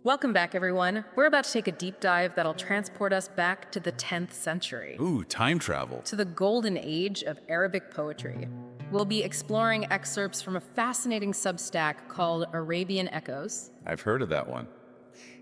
Welcome back, everyone. We're about to take a deep dive that'll transport us back to the 10th century, Ooh, time travel. to the golden age of Arabic poetry. We'll be exploring excerpts from a fascinating Substack called Arabian Echoes. I've heard of that one.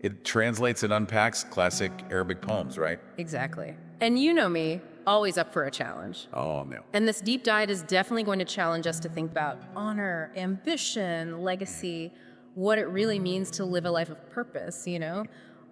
It translates and unpacks classic Arabic poems, right? Exactly. And you know me, always up for a challenge. Oh, no. And this deep dive is definitely going to challenge us to think about honor, ambition, legacy, what it really means to live a life of purpose,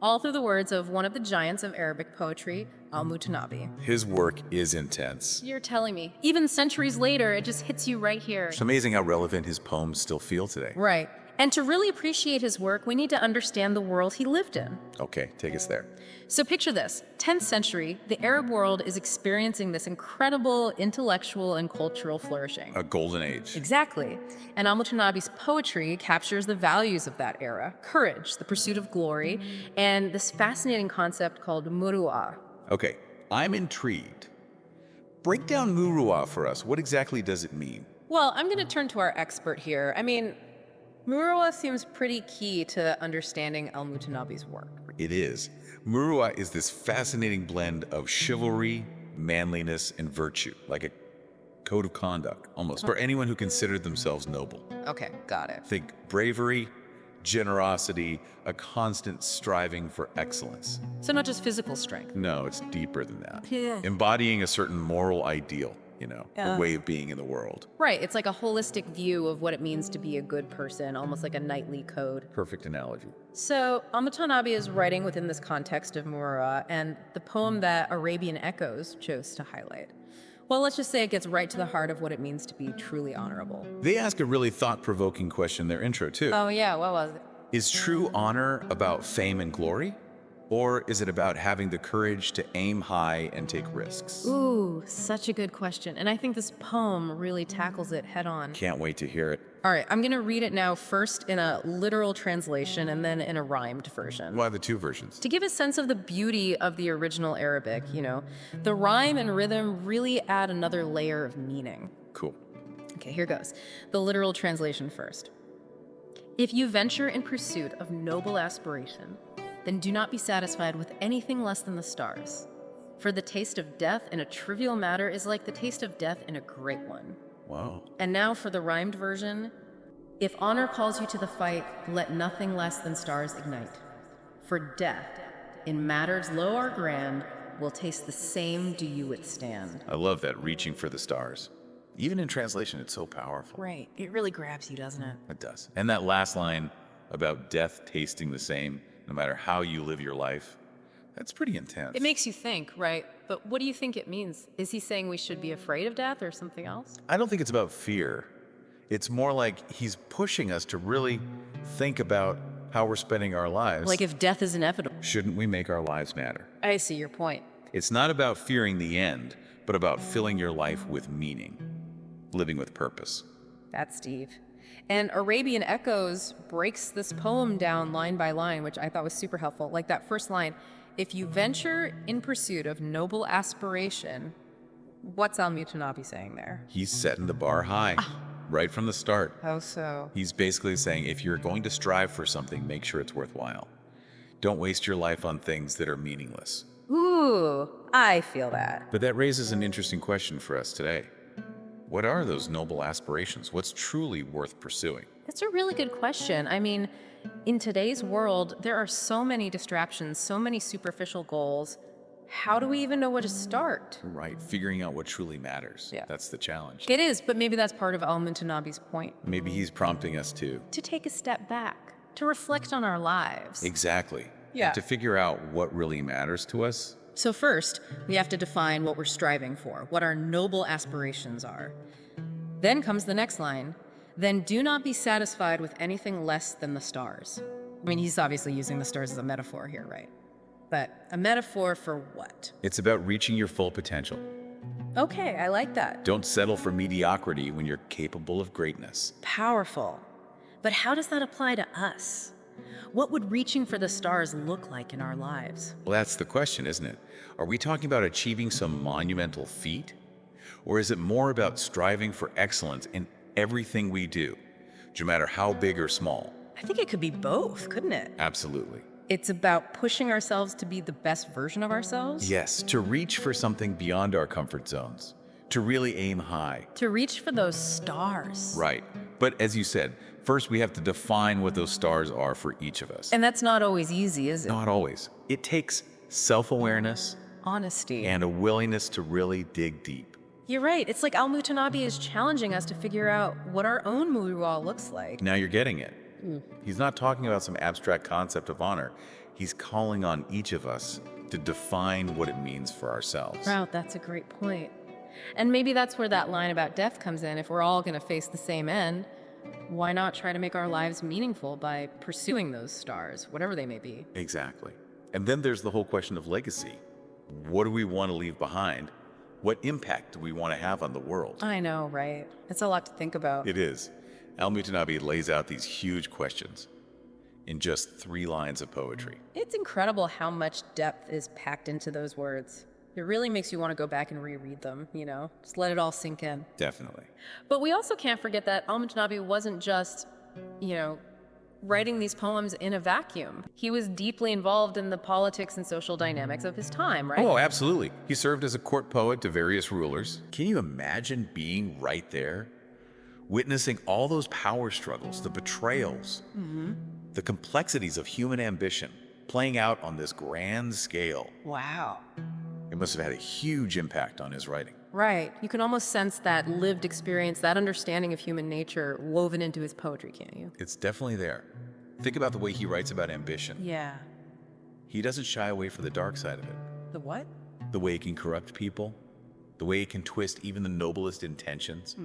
all through the words of one of the giants of Arabic poetry, al-Mutanabbi. His work is intense. You're telling me. Even centuries later, it just hits you right here. It's amazing how relevant his poems still feel today. Right. And to really appreciate his work, we need to understand the world he lived in. Okay, take us there. So picture this, 10th century, the Arab world is experiencing this incredible intellectual and cultural flourishing. A golden age. Exactly. And al-Mutanabbi's poetry captures the values of that era: courage, the pursuit of glory, and this fascinating concept called muru'ah. Okay, I'm intrigued. Break down muru'ah for us. What exactly does it mean? Well, I'm going to turn to our expert here. Muru'ah seems pretty key to understanding al-Mutanabbi's work. It is. Muru'ah is this fascinating blend of chivalry, manliness, and virtue, like a code of conduct, almost, for anyone who considered themselves noble. Okay, got it. Think bravery, generosity, a constant striving for excellence. So not just physical strength. No, it's deeper than that. Yeah. Embodying a certain moral ideal, Yeah. a way of being in the world. Right, it's like a holistic view of what it means to be a good person, almost like a knightly code. Perfect analogy. So al-Mutanabbi is writing within this context of Muru'ah, and the poem that Arabian Echoes chose to highlight, well, let's just say it gets right to the heart of what it means to be truly honorable. They ask a really thought-provoking question in their intro, too. Oh yeah, what was it? Is true honor about fame and glory? Or is it about having the courage to aim high and take risks? Ooh, such a good question. And I think this poem really tackles it head on. Can't wait to hear it. All right, I'm gonna read it now first in a literal translation and then in a rhymed version. Why the two versions? To give a sense of the beauty of the original Arabic, the rhyme and rhythm really add another layer of meaning. Cool. Okay, here goes. The literal translation first. If you venture in pursuit of noble aspiration, then do not be satisfied with anything less than the stars. For the taste of death in a trivial matter is like the taste of death in a great one. Wow. And now for the rhymed version. If honor calls you to the fight, let nothing less than stars ignite. For death, in matters low or grand, will taste the same do you withstand. I love that, reaching for the stars. Even in translation, it's so powerful. Right, it really grabs you, doesn't it? It does. And that last line about death tasting the same, no matter how you live your life, that's pretty intense. It makes you think, right? But what do you think it means? Is he saying we should be afraid of death or something else? I don't think it's about fear. It's more like he's pushing us to really think about how we're spending our lives. Like if death is inevitable. Shouldn't we make our lives matter? I see your point. It's not about fearing the end, but about filling your life with meaning, living with purpose. That's Steve. And Arabian Echoes breaks this poem down line by line, which I thought was super helpful. Like that first line, if you venture in pursuit of noble aspiration, what's al-Mutanabbi saying there? He's setting the bar high, right from the start. How so? He's basically saying, if you're going to strive for something, make sure it's worthwhile. Don't waste your life on things that are meaningless. Ooh, I feel that. But that raises an interesting question for us today. What are those noble aspirations? What's truly worth pursuing? That's a really good question. In today's world, there are so many distractions, so many superficial goals. How do we even know where to start? Right, figuring out what truly matters. Yeah. That's the challenge. It is, but maybe that's part of al-Mutanabbi's point. Maybe he's prompting us to. To take a step back, to reflect on our lives. Exactly. Yeah. To figure out what really matters to us. So first, we have to define what we're striving for, what our noble aspirations are. Then comes the next line. Then do not be satisfied with anything less than the stars. He's obviously using the stars as a metaphor here, right? But a metaphor for what? It's about reaching your full potential. Okay, I like that. Don't settle for mediocrity when you're capable of greatness. Powerful. But how does that apply to us? What would reaching for the stars look like in our lives? Well, that's the question, isn't it? Are we talking about achieving some monumental feat? Or is it more about striving for excellence in everything we do, no matter how big or small? I think it could be both, couldn't it? Absolutely. It's about pushing ourselves to be the best version of ourselves. Yes, to reach for something beyond our comfort zones, to really aim high. To reach for those stars. Right. But as you said, first we have to define what those stars are for each of us. And that's not always easy, is it? Not always. It takes self-awareness Honesty. and a willingness to really dig deep. You're right. It's like al-Mutanabbi is challenging us to figure out what our own muru'ah looks like. Now you're getting it. He's not talking about some abstract concept of honor. He's calling on each of us to define what it means for ourselves. Wow, that's a great point. And maybe that's where that line about death comes in. If we're all going to face the same end, why not try to make our lives meaningful by pursuing those stars, whatever they may be? Exactly. And then there's the whole question of legacy. What do we want to leave behind? What impact do we want to have on the world? I know, right? It's a lot to think about. It is. Al-Mutanabbi lays out these huge questions in just 3 lines of poetry. It's incredible how much depth is packed into those words. It really makes you want to go back and reread them, you know? Just let it all sink in. Definitely. But we also can't forget that al-Mutanabbi wasn't just, writing these poems in a vacuum. He was deeply involved in the politics and social dynamics of his time, right? Oh, absolutely. He served as a court poet to various rulers. Can you imagine being right there? Witnessing all those power struggles, the betrayals, the complexities of human ambition playing out on this grand scale. Wow. It must have had a huge impact on his writing. Right. You can almost sense that lived experience, that understanding of human nature woven into his poetry, can't you? It's definitely there. Think about the way he writes about ambition. Yeah. He doesn't shy away from the dark side of it. The what? The way it can corrupt people, the way it can twist even the noblest intentions.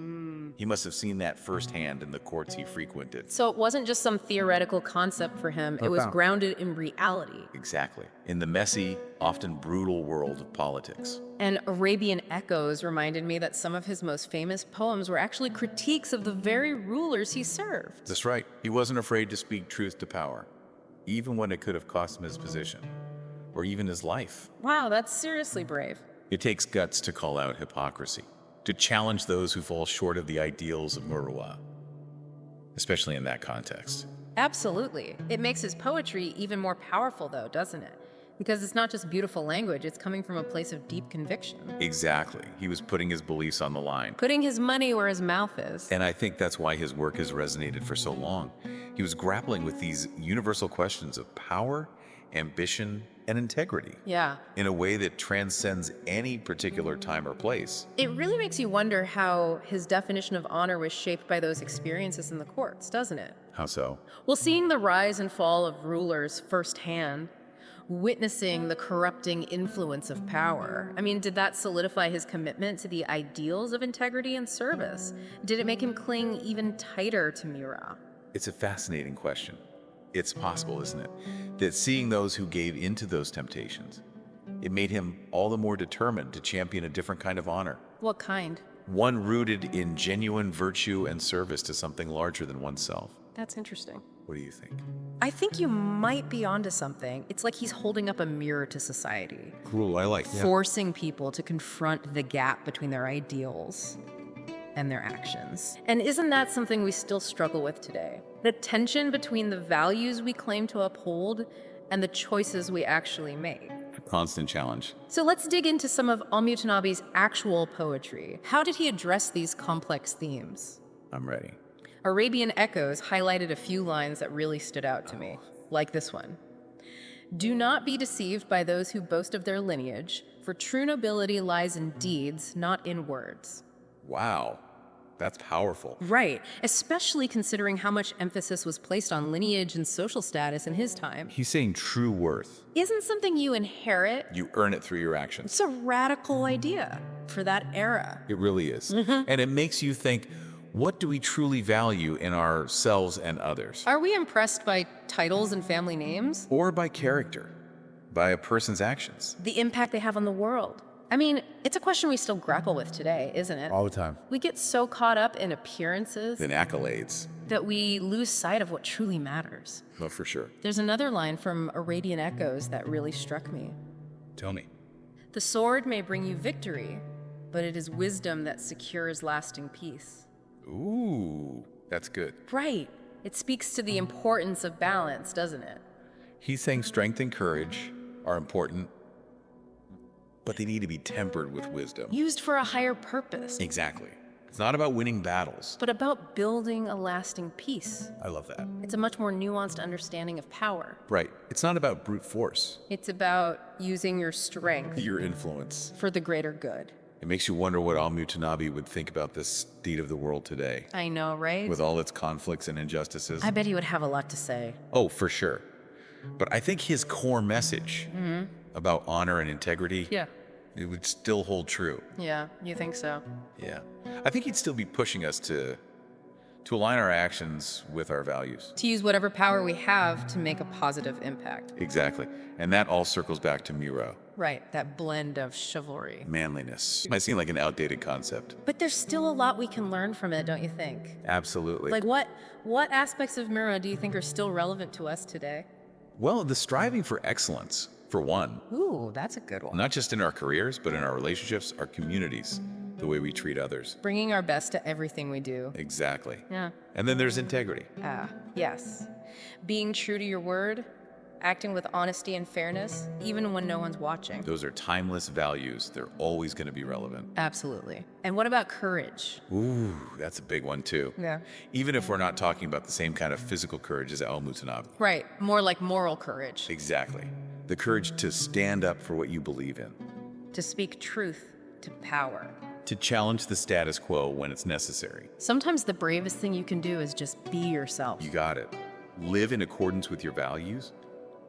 He must have seen that firsthand in the courts he frequented. So it wasn't just some theoretical concept for him, it was grounded in reality. Exactly. In the messy, often brutal world of politics. And Arabian Echoes reminded me that some of his most famous poems were actually critiques of the very rulers he served. That's right. He wasn't afraid to speak truth to power, even when it could have cost him his position, or even his life. Wow, that's seriously brave. It takes guts to call out hypocrisy, to challenge those who fall short of the ideals of muru'ah, especially in that context. Absolutely. It makes his poetry even more powerful, though, doesn't it? Because it's not just beautiful language, it's coming from a place of deep conviction. Exactly. He was putting his beliefs on the line. Putting his money where his mouth is. And I think that's why his work has resonated for so long. He was grappling with these universal questions of power, ambition, and integrity. Yeah. In a way that transcends any particular time or place. It really makes you wonder how his definition of honor was shaped by those experiences in the courts, doesn't it? How so? Well, seeing the rise and fall of rulers firsthand, witnessing the corrupting influence of power. I mean, did that solidify his commitment to the ideals of integrity and service? Did it make him cling even tighter to muru'ah? It's a fascinating question. It's possible, isn't it, that seeing those who gave into those temptations, it made him all the more determined to champion a different kind of honor. What kind? One rooted in genuine virtue and service to something larger than oneself. That's interesting. What do you think? I think you might be onto something. It's like he's holding up a mirror to society, Cool, I like that. forcing people to confront the gap between their ideals and their actions. And isn't that something we still struggle with today? The tension between the values we claim to uphold and the choices we actually make. A constant challenge. So let's dig into some of al-Mutanabbi's actual poetry. How did he address these complex themes? I'm ready. Arabian Echoes highlighted a few lines that really stood out to me, like this one. Do not be deceived by those who boast of their lineage, for true nobility lies in deeds, not in words. Wow, that's powerful. Right, especially considering how much emphasis was placed on lineage and social status in his time. He's saying true worth. Isn't something you inherit? You earn it through your actions. It's a radical idea for that era. It really is. And it makes you think, what do we truly value in ourselves and others? Are we impressed by titles and family names? Or by character, by a person's actions? The impact they have on the world? I mean, it's a question we still grapple with today, isn't it? All the time. We get so caught up in appearances Than accolades. that we lose sight of what truly matters. Well, for sure. There's another line from Arabian Echoes that really struck me. Tell me. The sword may bring you victory, but it is wisdom that secures lasting peace. Ooh, that's good. Right. It speaks to the importance of balance, doesn't it? He's saying strength and courage are important, but they need to be tempered with wisdom. Used for a higher purpose, Exactly. It's not about winning battles. but about building a lasting peace. I love that. It's a much more nuanced understanding of power. Right. It's not about brute force. It's about using your strength Your influence. for the greater good. It makes you wonder what al-Mutanabbi would think about the state of the world today, I know, right? with all its conflicts and injustices. I bet he would have a lot to say. Oh, for sure. But I think his core message about honor and integrity, Yeah. it would still hold true. Yeah, you think so? Yeah. I think he'd still be pushing us to align our actions with our values. To use whatever power we have to make a positive impact. Exactly. And that all circles back to muru'ah, Right, that blend of chivalry. manliness. Might seem like an outdated concept. But there's still a lot we can learn from it, don't you think? Absolutely. Like what aspects of muru'ah do you think are still relevant to us today? Well, the striving for excellence, for one, Ooh, that's a good one. not just in our careers, but in our relationships, our communities, the way we treat others. Bringing our best to everything we do. Exactly. Yeah. And then there's integrity. Yes. Being true to your word, acting with honesty and fairness, even when no one's watching. Those are timeless values. They're always going to be relevant. Absolutely. And what about courage? Ooh, that's a big one too. Yeah. Even if we're not talking about the same kind of physical courage as al-Mutanabbi. Right, more like moral courage. Exactly. The courage to stand up for what you believe in. To speak truth to power. To challenge the status quo when it's necessary. Sometimes the bravest thing you can do is just be yourself. You got it. Live in accordance with your values,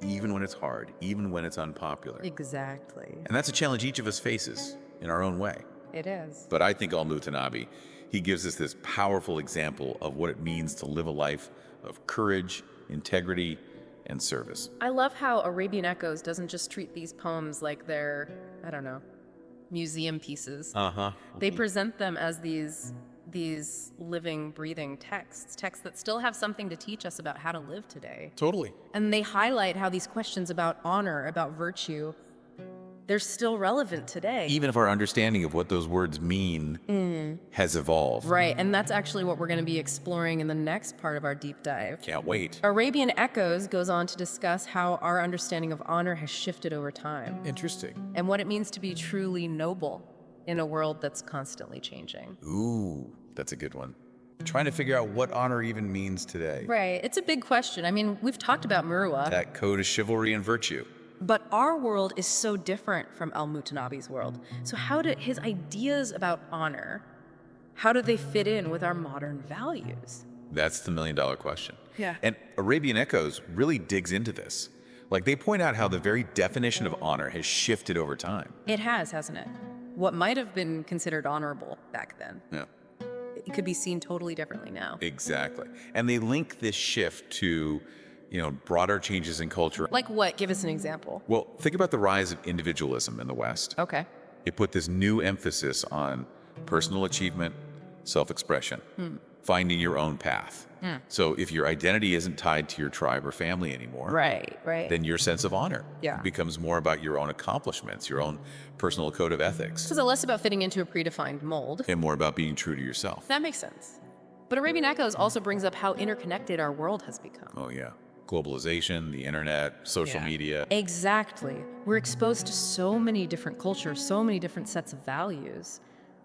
even when it's hard, even when it's unpopular. Exactly. And that's a challenge each of us faces in our own way. It is. But I think al-Mutanabbi, he gives us this powerful example of what it means to live a life of courage, integrity, and service. I love how Arabian Echoes doesn't just treat these poems like they're, I don't know, museum pieces. They present them as these living, breathing texts that still have something to teach us about how to live today. Totally. And they highlight how these questions about honor, about virtue, they're still relevant today. Even if our understanding of what those words mean has evolved. Right, and that's actually what we're going to be exploring in the next part of our deep dive. Can't wait. Arabian Echoes goes on to discuss how our understanding of honor has shifted over time Interesting. and what it means to be truly noble in a world that's constantly changing. Ooh, that's a good one. Trying to figure out what honor even means today. Right, it's a big question. I mean, we've talked about muru'ah, That code of chivalry and virtue. but our world is so different from al-Mutanabbi's world. So how do his ideas about honor, how do they fit in with our modern values? That's the million-dollar question. Yeah. And Arabian Echoes really digs into this. Like, they point out how the very definition of honor has shifted over time. It has, hasn't it? What might have been considered honorable back then, Yeah, it could be seen totally differently now. exactly. And they link this shift to, broader changes in culture. Like what? Give us an example. Well, think about the rise of individualism in the West. Okay. It put this new emphasis on personal achievement, self-expression, finding your own path. So if your identity isn't tied to your tribe or family anymore, Right. then your sense of honor Yeah. becomes more about your own accomplishments, your own personal code of ethics, So less about fitting into a predefined mold. and more about being true to yourself. That makes sense. But Arabian Echoes also brings up how interconnected our world has become. Oh yeah. Globalization, the internet, social media. Exactly. We're exposed to so many different cultures, so many different sets of values.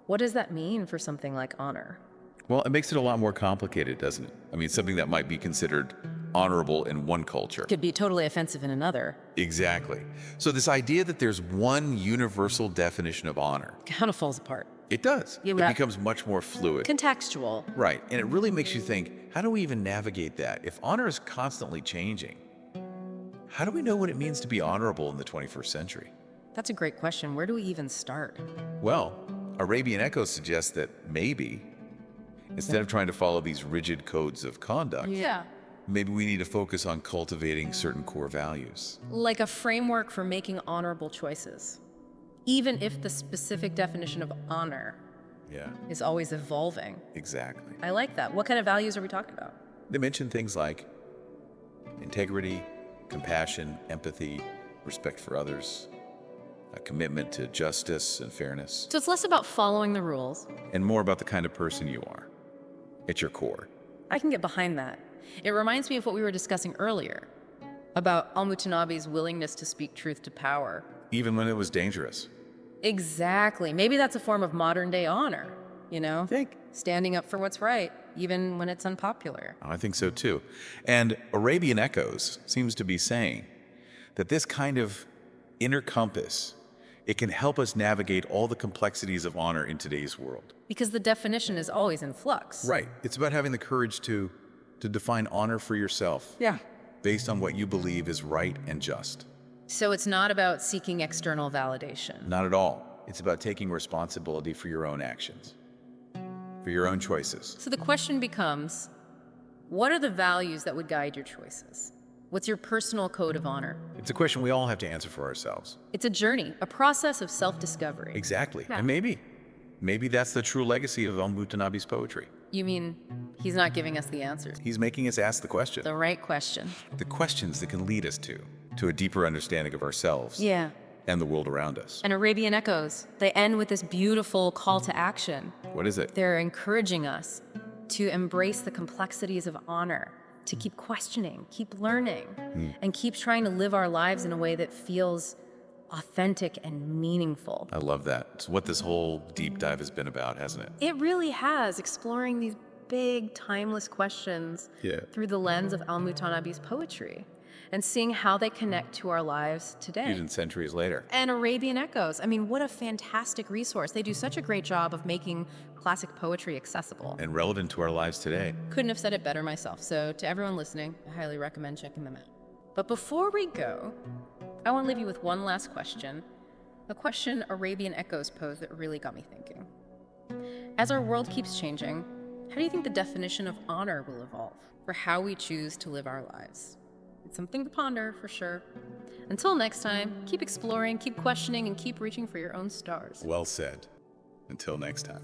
What does that mean for something like honor? Well, it makes it a lot more complicated, doesn't it? I mean, something that might be considered honorable in one culture. Could be totally offensive in another. Exactly. So this idea that there's one universal definition of honor, Kind of falls apart. it does. Yeah, It becomes much more fluid. Contextual. Right. And it really makes you think, how do we even navigate that? If honor is constantly changing, how do we know what it means to be honorable in the 21st century? That's a great question. Where do we even start? Well, Arabian Echoes suggests that maybe, instead of trying to follow these rigid codes of conduct, Yeah. maybe we need to focus on cultivating certain core values. Like a framework for making honorable choices, even if the specific definition of honor Yeah, is always evolving. exactly. I like that. What kind of values are we talking about? They mention things like integrity, compassion, empathy, respect for others, a commitment to justice and fairness, So it's less about following the rules. and more about the kind of person you are at your core. I can get behind that. It reminds me of what we were discussing earlier about al-Mutanabbi's willingness to speak truth to power. Even when it was dangerous. Exactly. Maybe that's a form of modern-day honor, you know? Think. Standing up for what's right, even when it's unpopular. I think so too. And Arabian Echoes seems to be saying that this kind of inner compass, it can help us navigate all the complexities of honor in today's world. Because the definition is always in flux. Right. It's about having the courage to define honor for yourself. Yeah. Based on what you believe is right and just. So it's not about seeking external validation. Not at all. It's about taking responsibility for your own actions, for your own choices. So the question becomes, what are the values that would guide your choices? What's your personal code of honor? It's a question we all have to answer for ourselves. It's a journey, a process of self-discovery. Exactly. Yeah. And maybe that's the true legacy of al-Mutanabbi's poetry. You mean he's not giving us the answers? He's making us ask the question. The right question. The questions that can lead us to a deeper understanding of ourselves. Yeah. And the world around us. And Arabian Echoes, they end with this beautiful call to action. What is it? They're encouraging us to embrace the complexities of honor, to keep questioning, keep learning, and keep trying to live our lives in a way that feels authentic and meaningful. I love that. It's what this whole deep dive has been about, hasn't it? It really has, exploring these big, timeless questions through the lens of al-Mutanabbi's poetry and seeing how they connect to our lives today. Even centuries later. And Arabian Echoes. I mean, what a fantastic resource. They do such a great job of making classic poetry accessible. And relevant to our lives today. Couldn't have said it better myself. So to everyone listening, I highly recommend checking them out. But before we go, I want to leave you with one last question. A question Arabian Echoes posed that really got me thinking. As our world keeps changing, how do you think the definition of honor will evolve for how we choose to live our lives? It's something to ponder, for sure. Until next time, keep exploring, keep questioning, and keep reaching for your own stars. Well said. Until next time.